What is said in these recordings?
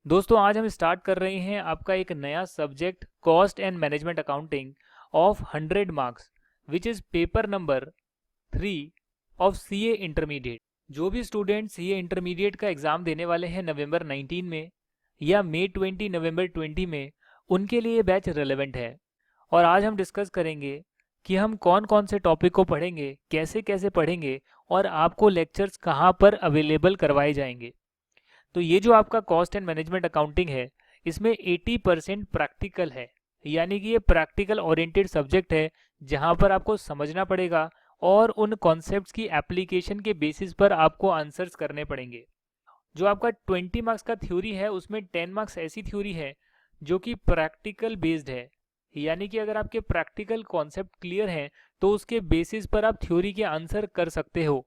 दोस्तों आज हम स्टार्ट कर रहे हैं आपका एक नया subject cost and management accounting of 100 marks which is paper number 3 of CA intermediate. जो भी स्टूडेंट सीए इंटरमीडिएट का एग्ज़ाम देने वाले हैं नवंबर 19 में या मई 20 नवंबर 20 में, उनके लिए ये बैच रेलेवेंट है। और आज हम डिस्कस करेंगे कि हम कौन कौन से टॉपिक को पढ़ेंगे, कैसे कैसे पढ़ेंगे और आपको लेक्चर्स कहाँ पर अवेलेबल करवाए जाएंगे। तो ये जो आपका कॉस्ट एंड मैनेजमेंट अकाउंटिंग है, इसमें 80% प्रैक्टिकल है, यानी कि ये प्रैक्टिकल ओरिएंटेड सब्जेक्ट है जहाँ पर आपको समझना पड़ेगा और उन कॉन्सेप्ट्स की एप्लीकेशन के बेसिस पर आपको आंसर्स करने पड़ेंगे। जो आपका 20 मार्क्स का थ्योरी है, उसमें 10 मार्क्स ऐसी थ्योरी है जो कि प्रैक्टिकल बेस्ड है, यानी कि अगर आपके प्रैक्टिकल कॉन्सेप्ट क्लियर हैं तो उसके बेसिस पर आप थ्योरी के आंसर कर सकते हो।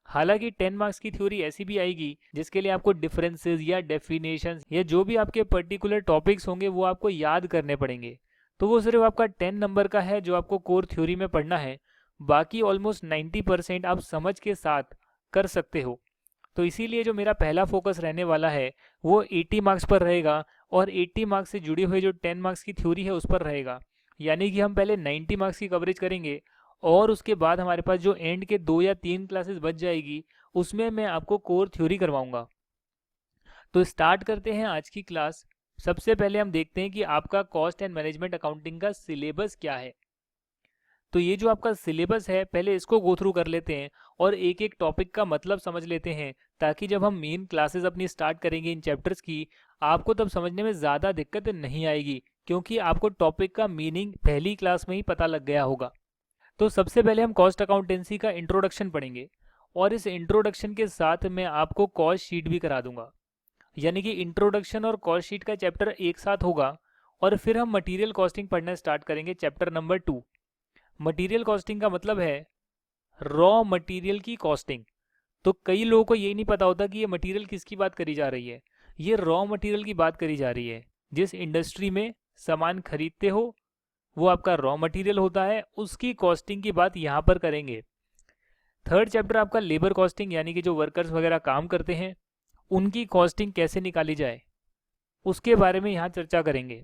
हालांकि 10 मार्क्स की थ्योरी ऐसी भी आएगी जिसके लिए आपको डिफरेंसेस या डेफिनेशंस या जो भी आपके पर्टिकुलर टॉपिक्स होंगे वो आपको याद करने पड़ेंगे। तो वो सिर्फ आपका 10 नंबर का है जो आपको कोर थ्योरी में पढ़ना है। बाकी ऑलमोस्ट 90% आप समझ के साथ कर सकते हो। तो इसीलिए जो मेरा पहला फोकस रहने वाला है वो 80 मार्क्स पर रहेगा और 80 मार्क्स से जुड़ी हुई जो 10 मार्क्स की थ्योरी है उस पर रहेगा। यानी कि हम पहले 90 मार्क्स की कवरेज करेंगे और उसके बाद हमारे पास जो एंड के 2 या 3 क्लासेस बच जाएगी उसमें मैं आपको कोर थ्योरी करवाऊंगा। तो स्टार्ट करते हैं आज की क्लास। सबसे पहले हम देखते हैं कि आपका कॉस्ट एंड मैनेजमेंट अकाउंटिंग का सिलेबस क्या है। तो ये जो आपका सिलेबस है पहले इसको गो थ्रू कर लेते हैं और एक एक टॉपिक का मतलब समझ लेते हैं, ताकि जब हम मेन क्लासेस अपनी स्टार्ट करेंगे इन चैप्टर्स की, आपको तब समझने में ज़्यादा दिक्कत नहीं आएगी, क्योंकि आपको टॉपिक का मीनिंग पहली क्लास में ही पता लग गया होगा। तो सबसे पहले हम कॉस्ट अकाउंटेंसी का इंट्रोडक्शन पढ़ेंगे और इस इंट्रोडक्शन के साथ मैं आपको कॉस्ट शीट भी करा दूंगा। यानी कि इंट्रोडक्शन और कॉस्ट शीट का चैप्टर एक साथ होगा और फिर हम मटेरियल कॉस्टिंग पढ़ना स्टार्ट करेंगे, चैप्टर नंबर 2। मटेरियल कॉस्टिंग का मतलब है रॉ मटेरियल की कॉस्टिंग। तो कई लोगों को यही नहीं पता होता कि ये मटेरियल किसकी बात करी जा रही है। ये रॉ मटेरियल की बात करी जा रही है। जिस इंडस्ट्री में सामान खरीदते हो वो आपका रॉ मटेरियल होता है, उसकी कॉस्टिंग की बात यहाँ पर करेंगे। थर्ड चैप्टर आपका लेबर कॉस्टिंग, यानी कि जो वर्कर्स वगैरह काम करते हैं उनकी कॉस्टिंग कैसे निकाली जाए उसके बारे में यहाँ चर्चा करेंगे।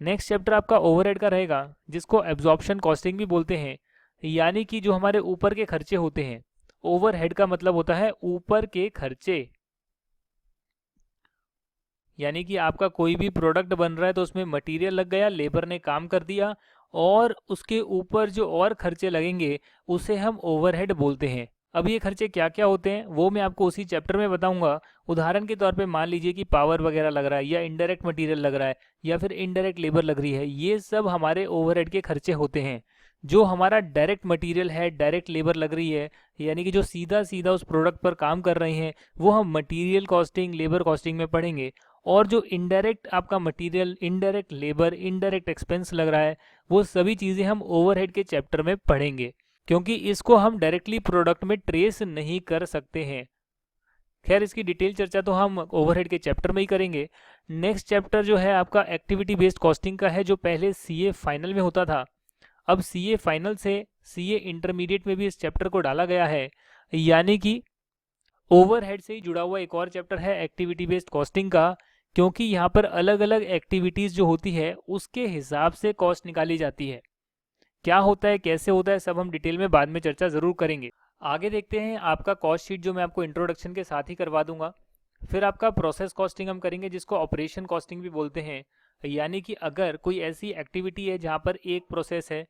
नेक्स्ट चैप्टर आपका ओवरहेड का रहेगा, जिसको एब्जॉर्प्शन कॉस्टिंग भी बोलते हैं, यानी कि जो हमारे ऊपर के खर्चे होते हैं। ओवरहेड का मतलब होता है ऊपर के खर्चे, यानी कि आपका कोई भी प्रोडक्ट बन रहा है तो उसमें मटेरियल लग गया, लेबर ने काम कर दिया और उसके ऊपर जो और खर्चे लगेंगे उसे हम ओवरहेड बोलते हैं। अब ये खर्चे क्या क्या होते हैं वो मैं आपको उसी चैप्टर में बताऊंगा। उदाहरण के तौर पे मान लीजिए कि पावर वगैरह लग रहा है या इनडायरेक्ट मटेरियल लग रहा है या फिर इनडायरेक्ट लेबर लग रही है, ये सब हमारे ओवरहेड के खर्चे होते हैं। जो हमारा डायरेक्ट मटेरियल है, डायरेक्ट लेबर लग रही है, यानी कि जो सीधा सीधा उस प्रोडक्ट पर काम कर रहे हैं, वो हम मटीरियल कॉस्टिंग, लेबर कॉस्टिंग में पढ़ेंगे। और जो इनडायरेक्ट आपका material, indirect labour, indirect expense लग रहा है, वो सभी चीज़ें हम ओवरहेड के चैप्टर में पढ़ेंगे, क्योंकि इसको हम डायरेक्टली प्रोडक्ट में ट्रेस नहीं कर सकते हैं। खैर इसकी डिटेल चर्चा तो हम ओवरहेड के चैप्टर में ही करेंगे। नेक्स्ट चैप्टर जो है आपका एक्टिविटी बेस्ड कॉस्टिंग का है, जो पहले सीए फाइनल में होता था। अब सीए फाइनल से सीए इंटरमीडिएट में भी इस चैप्टर को डाला गया है, यानी कि ओवरहेड से ही जुड़ा हुआ एक और चैप्टर है एक्टिविटी बेस्ड कॉस्टिंग का, क्योंकि यहाँ पर अलग अलग एक्टिविटीज़ जो होती है उसके हिसाब से कॉस्ट निकाली जाती है। क्या होता है, कैसे होता है, सब हम डिटेल में बाद में चर्चा ज़रूर करेंगे। आगे देखते हैं आपका कॉस्ट शीट, जो मैं आपको इंट्रोडक्शन के साथ ही करवा दूंगा। फिर आपका प्रोसेस कॉस्टिंग हम करेंगे, जिसको ऑपरेशन कॉस्टिंग भी बोलते हैं। यानी कि अगर कोई ऐसी एक्टिविटी है जहाँ पर एक प्रोसेस है,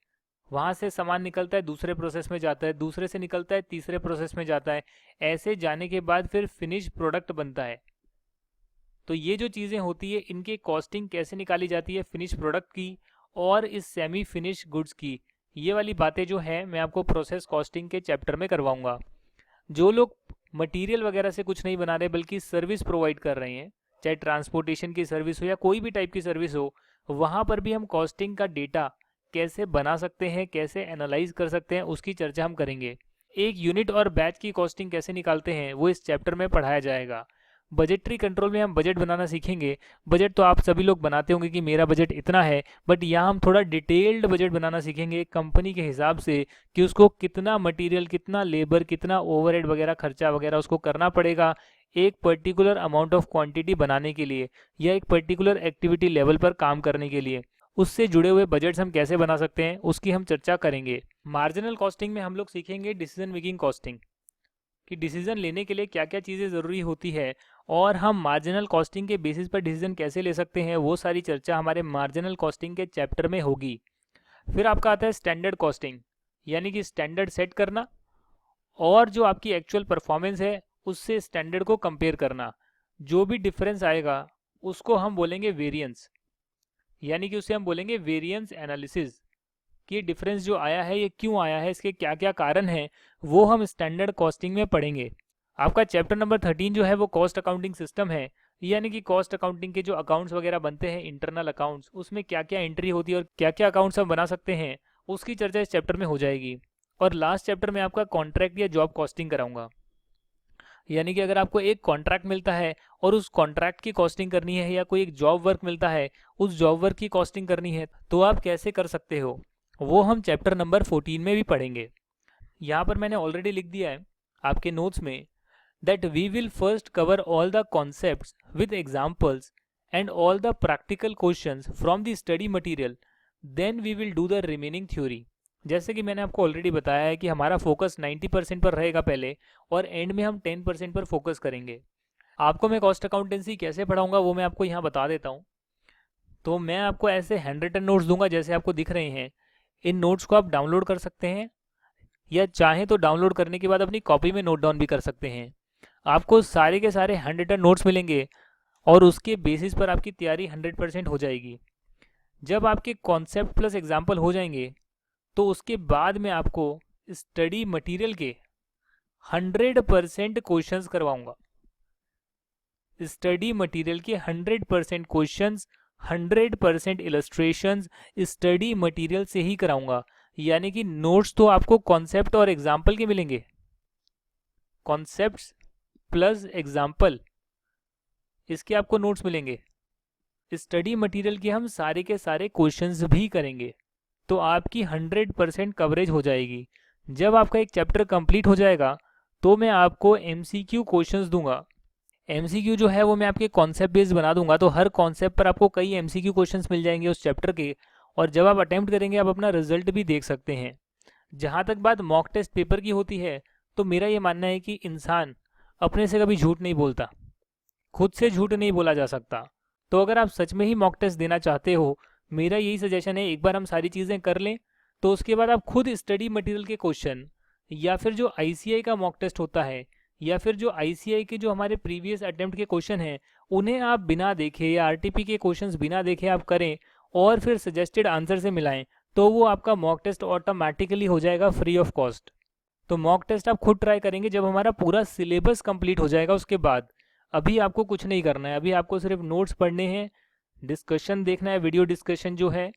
वहाँ से सामान निकलता है, दूसरे प्रोसेस में जाता है, दूसरे से निकलता है, तीसरे प्रोसेस में जाता है, ऐसे जाने के बाद फिर फिनिश प्रोडक्ट बनता है। तो ये जो चीज़ें होती है इनकी कॉस्टिंग कैसे निकाली जाती है फिनिश प्रोडक्ट की और इस सेमी फिनिश गुड्स की, ये वाली बातें जो है मैं आपको प्रोसेस कॉस्टिंग के चैप्टर में करवाऊंगा। जो लोग मटेरियल वगैरह से कुछ नहीं बना रहे बल्कि सर्विस प्रोवाइड कर रहे हैं, चाहे ट्रांसपोर्टेशन की सर्विस हो या कोई भी टाइप की सर्विस हो, वहाँ पर भी हम कॉस्टिंग का डेटा कैसे बना सकते हैं, कैसे एनालाइज कर सकते हैं, उसकी चर्चा हम करेंगे। एक यूनिट और बैच की कॉस्टिंग कैसे निकालते हैं वो इस चैप्टर में पढ़ाया जाएगा। बजटरी कंट्रोल में हम बजट बनाना सीखेंगे। बजट तो आप सभी लोग बनाते होंगे कि मेरा बजट इतना है, बट यहाँ हम थोड़ा डिटेल्ड बजट बनाना सीखेंगे कंपनी के हिसाब से कि उसको कितना मटेरियल, कितना लेबर, कितना ओवरहेड वगैरह खर्चा वगैरह उसको करना पड़ेगा एक पर्टिकुलर अमाउंट ऑफ क्वांटिटी बनाने के लिए या एक पर्टिकुलर एक्टिविटी लेवल पर काम करने के लिए उससे जुड़े हुए बजट्स हम कैसे बना सकते हैं उसकी हम चर्चा करेंगे। मार्जिनल कॉस्टिंग में हम लोग सीखेंगे डिसीजन मेकिंग कॉस्टिंग, कि डिसीजन लेने के लिए क्या क्या चीज़ें ज़रूरी होती है और हम मार्जिनल कॉस्टिंग के बेसिस पर डिसीजन कैसे ले सकते हैं, वो सारी चर्चा हमारे मार्जिनल कॉस्टिंग के चैप्टर में होगी। फिर आपका आता है स्टैंडर्ड कॉस्टिंग, यानी कि स्टैंडर्ड सेट करना और जो आपकी एक्चुअल परफॉर्मेंस है उससे स्टैंडर्ड को कंपेयर करना। जो भी डिफरेंस आएगा उसको हम बोलेंगे वेरिएंस, यानी कि उसे हम बोलेंगे वेरिएंस एनालिसिस, कि डिफरेंस जो आया है ये क्यों आया है, इसके क्या क्या कारण हैं, वो हम स्टैंडर्ड कॉस्टिंग में पढ़ेंगे। आपका चैप्टर नंबर 13 जो है वो कॉस्ट अकाउंटिंग सिस्टम है, यानी कि कॉस्ट अकाउंटिंग के जो अकाउंट्स वगैरह बनते हैं, इंटरनल अकाउंट्स, उसमें क्या क्या एंट्री होती है और क्या क्या अकाउंट्स हम बना सकते हैं, उसकी चर्चा इस चैप्टर में हो जाएगी। और लास्ट चैप्टर में आपका कॉन्ट्रैक्ट या जॉब कॉस्टिंग कराऊंगा, यानी कि अगर आपको एक कॉन्ट्रैक्ट मिलता है और उस कॉन्ट्रैक्ट की कॉस्टिंग करनी है या कोई एक जॉब वर्क मिलता है उस जॉब वर्क की कॉस्टिंग करनी है तो आप कैसे कर सकते हो, वो हम चैप्टर नंबर 14 में भी पढ़ेंगे। यहाँ पर मैंने ऑलरेडी लिख दिया है आपके नोट्स में that we will first cover all the concepts with examples and all the practical questions from the study material, then we will do the remaining theory। जैसे कि मैंने आपको ऑलरेडी बताया है कि हमारा फोकस 90% पर रहेगा पहले और एंड में हम 10% पर फोकस करेंगे। आपको मैं कॉस्ट अकाउंटेंसी कैसे पढ़ाऊंगा वो मैं आपको यहाँ बता देता हूँ। तो मैं आपको ऐसे हैंड रिटन नोट्स दूंगा जैसे आपको दिख रहे हैं। इन नोट्स को आप डाउनलोड कर सकते हैं या चाहें तो डाउनलोड करने के बाद अपनी कॉपी में नोट डाउन भी कर सकते हैं। आपको सारे के सारे हैंड रिटन नोट्स मिलेंगे और उसके बेसिस पर आपकी तैयारी 100% हो जाएगी। जब आपके कॉन्सेप्ट प्लस एग्जाम्पल हो जाएंगे तो उसके बाद में आपको स्टडी मटेरियल के 100% क्वेश्चंस करवाऊंगा। स्टडी मटेरियल के 100% क्वेश्चंस, 100% इलस्ट्रेशंस स्टडी मटेरियल से ही कराऊंगा। यानी कि नोट्स तो आपको कॉन्सेप्ट और एग्जाम्पल के मिलेंगे, कॉन्सेप्ट्स प्लस एग्जाम्पल, इसके आपको नोट्स मिलेंगे। स्टडी मटेरियल के हम सारे के सारे क्वेश्चंस भी करेंगे, तो आपकी 100% कवरेज हो जाएगी। जब आपका एक चैप्टर कंप्लीट हो जाएगा तो मैं आपको MCQ क्वेश्चंस दूंगा। MCQ जो है वो मैं आपके कॉन्सेप्ट बेस्ड बना दूंगा, तो हर कॉन्सेप्ट पर आपको कई MCQ क्वेश्चंस मिल जाएंगे उस चैप्टर के, और जब आप अटेम्प्ट करेंगे आप अपना रिजल्ट भी देख सकते हैं। जहाँ तक बात मॉक टेस्ट पेपर की होती है, तो मेरा ये मानना है कि इंसान अपने से कभी झूठ नहीं बोलता, खुद से झूठ नहीं बोला जा सकता। तो अगर आप सच में ही मॉक टेस्ट देना चाहते हो, मेरा यही सजेशन है, एक बार हम सारी चीज़ें कर लें, तो उसके बाद आप खुद स्टडी मटेरियल के क्वेश्चन या फिर जो ICAI का मॉक टेस्ट होता है या फिर जो ICAI के जो हमारे प्रीवियस अटेम्प्ट के क्वेश्चन हैं उन्हें आप बिना देखे या RTP के क्वेश्चंस बिना देखे आप करें और फिर सजेस्टेड आंसर से मिलाएं, तो वो आपका मॉक टेस्ट ऑटोमेटिकली हो जाएगा फ्री ऑफ कॉस्ट। तो मॉक टेस्ट आप खुद ट्राई करेंगे जब हमारा पूरा सिलेबस कंप्लीट हो जाएगा उसके बाद। अभी आपको कुछ नहीं करना है, अभी आपको सिर्फ नोट्स पढ़ने हैं, डिस्कशन देखना है, वीडियो डिस्कशन जो है,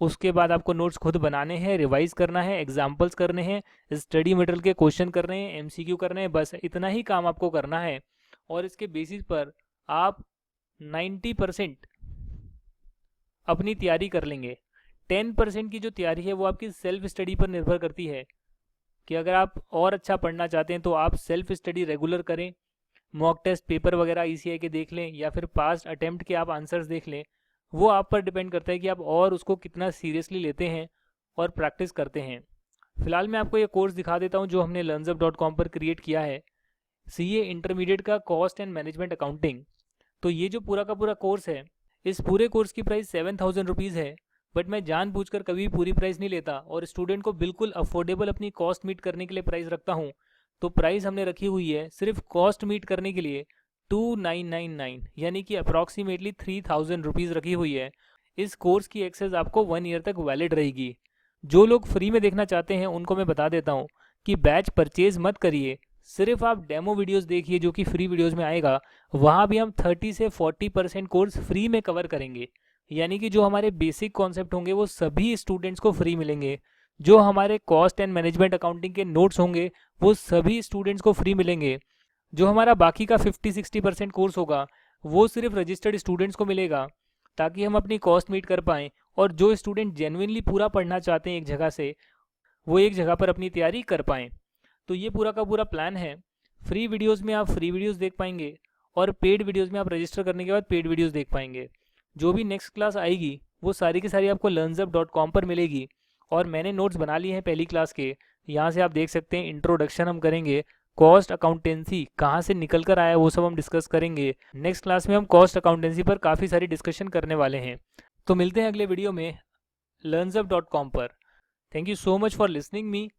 उसके बाद आपको नोट्स खुद बनाने हैं, रिवाइज करना है, एग्जाम्पल्स करने हैं, स्टडी मटेरियल के क्वेश्चन करने हैं, MCQ करने हैं, बस इतना ही काम आपको करना है। और इसके बेसिस पर आप 90% अपनी तैयारी कर लेंगे। 10% की जो तैयारी है वो आपकी सेल्फ स्टडी पर निर्भर करती है, कि अगर आप और अच्छा पढ़ना चाहते हैं तो आप सेल्फ स्टडी रेगुलर करें, मॉक टेस्ट पेपर वगैरह ICAI के देख लें या फिर पास्ट अटेम्प्ट के आप आंसर्स देख लें। वो आप पर डिपेंड करता है कि आप और उसको कितना सीरियसली लेते हैं और प्रैक्टिस करते हैं। फिलहाल मैं आपको ये कोर्स दिखा देता हूँ जो हमने learnsup.com पर क्रिएट किया है, CA इंटरमीडिएट का कॉस्ट एंड मैनेजमेंट अकाउंटिंग। तो ये जो पूरा का पूरा कोर्स है, इस पूरे कोर्स की प्राइस 7000 रुपीज़ है, बट मैं जानबूझकर कभी पूरी प्राइस नहीं लेता और स्टूडेंट को बिल्कुल अफोर्डेबल अपनी कॉस्ट मीट करने के लिए प्राइस रखता हूँ। तो प्राइस हमने रखी हुई है सिर्फ कॉस्ट मीट करने के लिए 2999, यानी कि अप्रॉक्सीमेटली 3000 रुपीज़ रखी हुई है। इस कोर्स की एक्सेस आपको 1 ईयर तक वैलिड रहेगी। जो लोग फ्री में देखना चाहते हैं उनको मैं बता देता हूँ कि बैच परचेज मत करिए, सिर्फ आप डेमो वीडियोस देखिए जो कि फ्री वीडियोस में आएगा। वहाँ भी हम 30 से 40% कोर्स फ्री में कवर करेंगे, यानी कि जो हमारे बेसिक कॉन्सेप्ट होंगे वो सभी स्टूडेंट्स को फ्री मिलेंगे। जो हमारे कॉस्ट एंड मैनेजमेंट अकाउंटिंग के नोट्स होंगे वो सभी स्टूडेंट्स को फ्री मिलेंगे। जो हमारा बाकी का 50-60% कोर्स होगा वो सिर्फ रजिस्टर्ड स्टूडेंट्स को मिलेगा, ताकि हम अपनी कॉस्ट मीट कर पाएँ। और जो स्टूडेंट जेन्युइनली पूरा पढ़ना चाहते हैं एक जगह से, वो एक जगह पर अपनी तैयारी कर पाएँ। तो ये पूरा का पूरा प्लान है। फ्री वीडियोस में आप फ्री वीडियोस देख पाएंगे और पेड वीडियोस में आप रजिस्टर करने के बाद पेड वीडियोस देख पाएंगे। जो भी नेक्स्ट क्लास आएगी वो सारी की सारी आपको learnzup.com पर मिलेगी। और मैंने नोट्स बना लिए हैं पहली क्लास के, यहाँ से आप देख सकते हैं। इंट्रोडक्शन हम करेंगे, कॉस्ट अकाउंटेंसी कहाँ से निकल कर आया वो सब हम डिस्कस करेंगे। नेक्स्ट क्लास में हम कॉस्ट अकाउंटेंसी पर काफ़ी सारी डिस्कशन करने वाले हैं। तो मिलते हैं अगले वीडियो में learnzup.com पर। Thank you so much for listening me.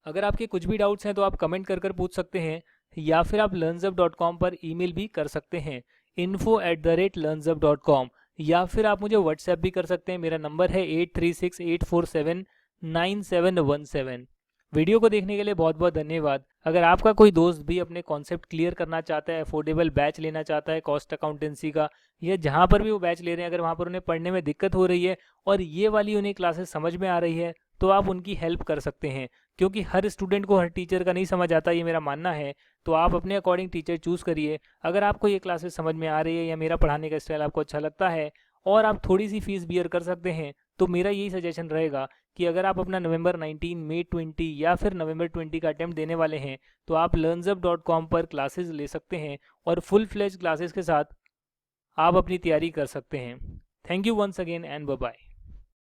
अगर आपके कुछ भी डाउट्स हैं तो आप कमेंट कर पूछ सकते हैं, या फिर आप learnzup.com पर ईमेल भी कर सकते हैं info@learnzup.com, या फिर आप मुझे व्हाट्सएप भी कर सकते हैं। मेरा नंबर है 8368479717। वीडियो को देखने के लिए बहुत बहुत धन्यवाद। अगर आपका कोई दोस्त भी अपने कॉन्सेप्ट क्लियर करना चाहता है, अफोर्डेबल बैच लेना चाहता है कॉस्ट अकाउंटेंसी का, या जहाँ पर भी वो बैच ले रहे हैं, अगर वहाँ पर उन्हें पढ़ने में दिक्कत हो रही है और ये वाली उन्हें क्लासेस समझ में आ रही है, तो आप उनकी हेल्प कर सकते हैं। क्योंकि हर स्टूडेंट को हर टीचर का नहीं समझ आता, ये मेरा मानना है। तो आप अपने अकॉर्डिंग टीचर चूज़ करिए। अगर आपको ये क्लासेस समझ में आ रही है या मेरा पढ़ाने का स्टाइल आपको अच्छा लगता है और आप थोड़ी सी फीस बियर कर सकते हैं, तो मेरा यही सजेशन रहेगा कि अगर आप अपना नवंबर 19, मई 20 या फिर नवंबर 20 का अटेम्प्ट देने वाले हैं, तो आप learnzup.com पर क्लासेस ले सकते हैं और फुल फ्लेज क्लासेस के साथ आप अपनी तैयारी कर सकते हैं। Thank you once again and bye bye.